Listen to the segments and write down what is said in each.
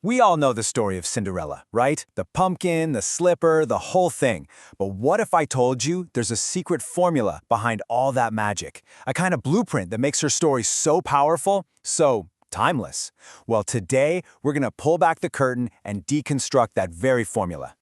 We all know the story of Cinderella, right? The pumpkin, the slipper, the whole thing. But what if I told you there's a secret formula behind all that magic? A kind of blueprint that makes her story so powerful, so timeless. Well, today we're gonna pull back the curtain and deconstruct that very formula.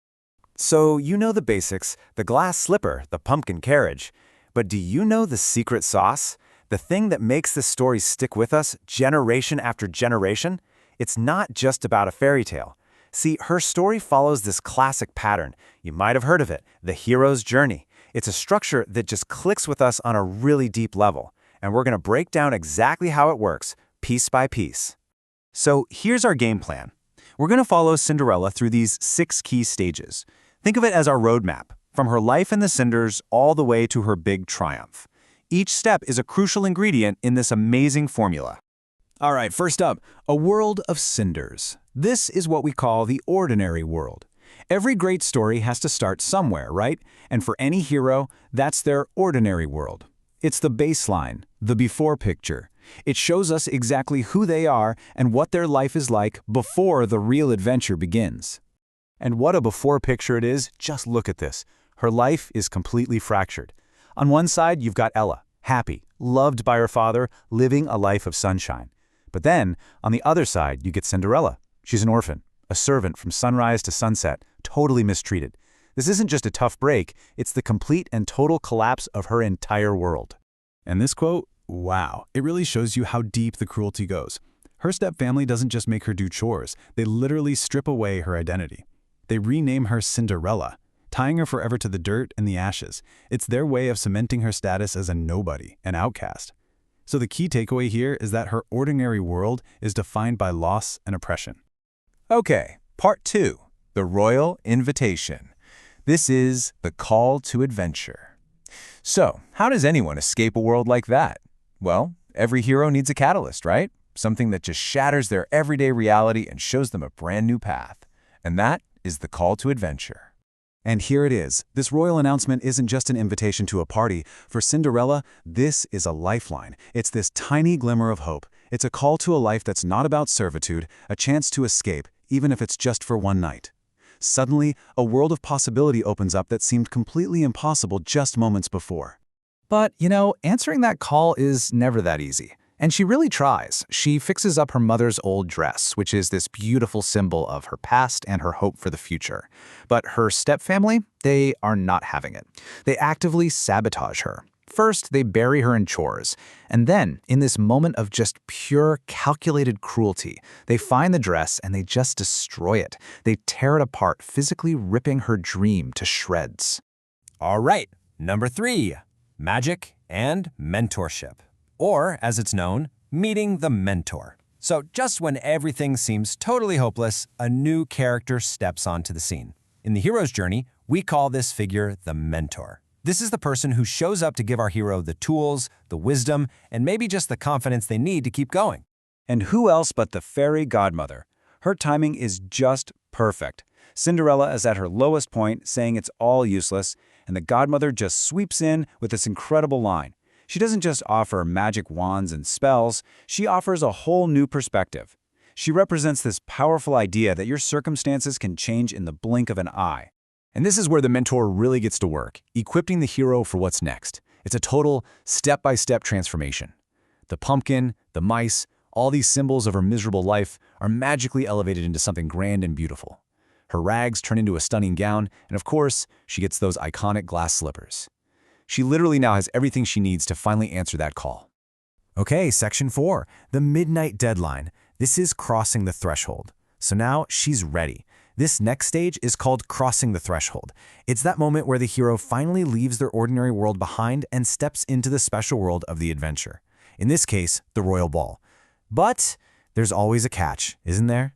So you know the basics, the glass slipper, the pumpkin carriage. But do you know the secret sauce? The thing that makes this story stick with us generation after generation? It's not just about a fairy tale. See, her story follows this classic pattern. You might have heard of it, the hero's journey. It's a structure that just clicks with us on a really deep level. And we're going to break down exactly how it works, piece by piece. So here's our game plan. We're going to follow Cinderella through these 6 key stages. Think of it as our roadmap, from her life in the cinders all the way to her big triumph. Each step is a crucial ingredient in this amazing formula. All right, first up, a world of cinders. This is what we call the ordinary world. Every great story has to start somewhere, right? And for any hero, that's their ordinary world. It's the baseline, the before picture. It shows us exactly who they are and what their life is like before the real adventure begins. And what a before picture it is, just look at this. Her life is completely fractured. On one side, you've got Ella, happy, loved by her father, living a life of sunshine. But then, on the other side, you get Cinderella. She's an orphan, a servant from sunrise to sunset, totally mistreated. This isn't just a tough break, it's the complete and total collapse of her entire world. And this quote, wow, it really shows you how deep the cruelty goes. Her stepfamily doesn't just make her do chores, they literally strip away her identity. They rename her Cinderella, tying her forever to the dirt and the ashes. It's their way of cementing her status as a nobody, an outcast. So the key takeaway here is that her ordinary world is defined by loss and oppression. Okay, part 2, the royal invitation. This is the call to adventure. So, how does anyone escape a world like that? Well, every hero needs a catalyst, right? Something that just shatters their everyday reality and shows them a brand new path. And that is the call to adventure. And here it is. This royal announcement isn't just an invitation to a party. For Cinderella, this is a lifeline. It's this tiny glimmer of hope. It's a call to a life that's not about servitude, a chance to escape, even if it's just for one night. Suddenly, a world of possibility opens up that seemed completely impossible just moments before. But, answering that call is never that easy. And she really tries. She fixes up her mother's old dress, which is this beautiful symbol of her past and her hope for the future. But her stepfamily, they are not having it. They actively sabotage her. First, they bury her in chores. And then, in this moment of just pure, calculated cruelty, they find the dress and they just destroy it. They tear it apart, physically ripping her dream to shreds. All right, number 3, magic and mentorship. Or, as it's known, meeting the mentor. So just when everything seems totally hopeless, a new character steps onto the scene. In the hero's journey, we call this figure the mentor. This is the person who shows up to give our hero the tools, the wisdom, and maybe just the confidence they need to keep going. And who else but the fairy godmother? Her timing is just perfect. Cinderella is at her lowest point, saying it's all useless, and the godmother just sweeps in with this incredible line. She doesn't just offer magic wands and spells, she offers a whole new perspective. She represents this powerful idea that your circumstances can change in the blink of an eye. And this is where the mentor really gets to work, equipping the hero for what's next. It's a total step-by-step transformation. The pumpkin, the mice, all these symbols of her miserable life are magically elevated into something grand and beautiful. Her rags turn into a stunning gown, and of course, she gets those iconic glass slippers. She literally now has everything she needs to finally answer that call. Okay, section 4, the midnight deadline. This is crossing the threshold. So now she's ready. This next stage is called crossing the threshold. It's that moment where the hero finally leaves their ordinary world behind and steps into the special world of the adventure. In this case, the royal ball. But there's always a catch, isn't there?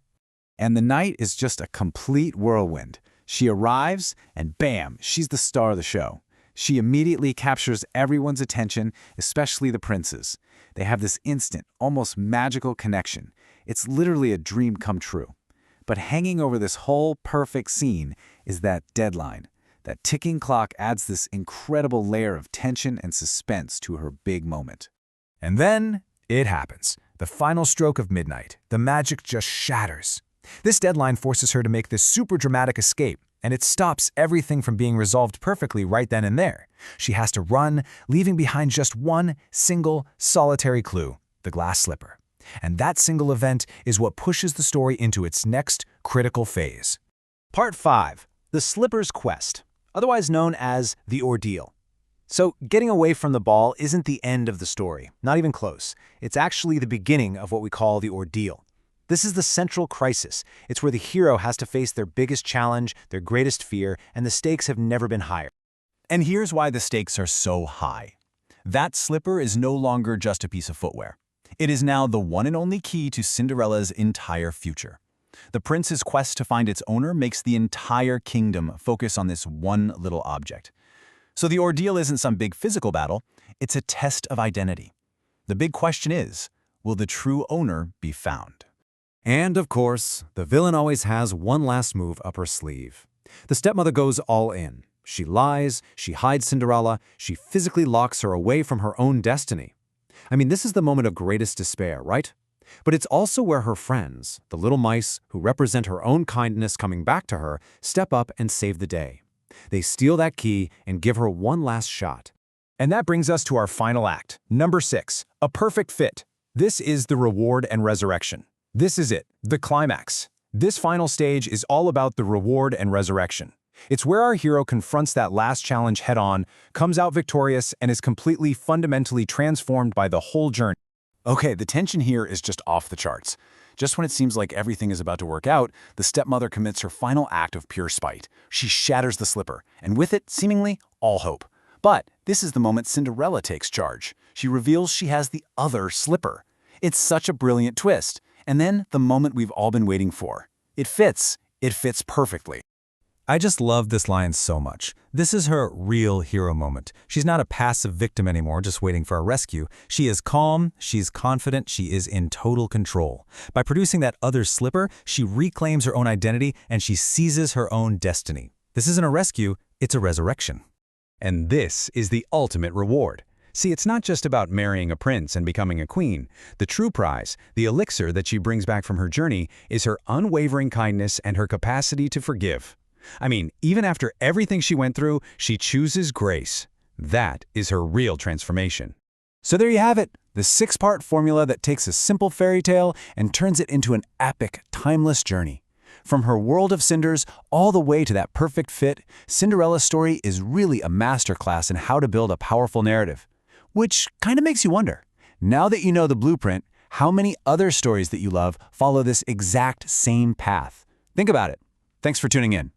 And the night is just a complete whirlwind. She arrives, and bam, she's the star of the show. She immediately captures everyone's attention, especially the princes. They have this instant, almost magical connection. It's literally a dream come true. But hanging over this whole perfect scene is that deadline. That ticking clock adds this incredible layer of tension and suspense to her big moment. And then it happens. The final stroke of midnight. The magic just shatters. This deadline forces her to make this super dramatic escape, and it stops everything from being resolved perfectly right then and there. She has to run, leaving behind just one single, solitary clue, the glass slipper. And that single event is what pushes the story into its next critical phase. Part 5. The Slipper's Quest, otherwise known as the ordeal. So, getting away from the ball isn't the end of the story, not even close. It's actually the beginning of what we call the ordeal. This is the central crisis. It's where the hero has to face their biggest challenge, their greatest fear, and the stakes have never been higher. And here's why the stakes are so high. That slipper is no longer just a piece of footwear. It is now the one and only key to Cinderella's entire future. The prince's quest to find its owner makes the entire kingdom focus on this one little object. So the ordeal isn't some big physical battle, it's a test of identity. The big question is, will the true owner be found? And, of course, the villain always has one last move up her sleeve. The stepmother goes all in. She lies, she hides Cinderella, she physically locks her away from her own destiny. I mean, this is the moment of greatest despair, right? But it's also where her friends, the little mice who represent her own kindness coming back to her, step up and save the day. They steal that key and give her one last shot. And that brings us to our final act, number 6, a perfect fit. This is the reward and resurrection. This is it, the climax. This final stage is all about the reward and resurrection. It's where our hero confronts that last challenge head-on, comes out victorious, and is completely fundamentally transformed by the whole journey. Okay, the tension here is just off the charts. Just when it seems like everything is about to work out, the stepmother commits her final act of pure spite. She shatters the slipper, and with it, seemingly, all hope. But this is the moment Cinderella takes charge. She reveals she has the other slipper. It's such a brilliant twist. And then the moment we've all been waiting for. It fits perfectly. I just love this line so much. This is her real hero moment. She's not a passive victim anymore, just waiting for a rescue. She is calm, she's confident, she is in total control. By producing that other slipper, she reclaims her own identity and she seizes her own destiny. This isn't a rescue, it's a resurrection. And this is the ultimate reward. See, it's not just about marrying a prince and becoming a queen. The true prize, the elixir that she brings back from her journey, is her unwavering kindness and her capacity to forgive. I mean, even after everything she went through, she chooses grace. That is her real transformation. So there you have it, the 6-part formula that takes a simple fairy tale and turns it into an epic, timeless journey. From her world of cinders all the way to that perfect fit, Cinderella's story is really a masterclass in how to build a powerful narrative. Which kind of makes you wonder, now that you know the blueprint, how many other stories that you love follow this exact same path? Think about it. Thanks for tuning in.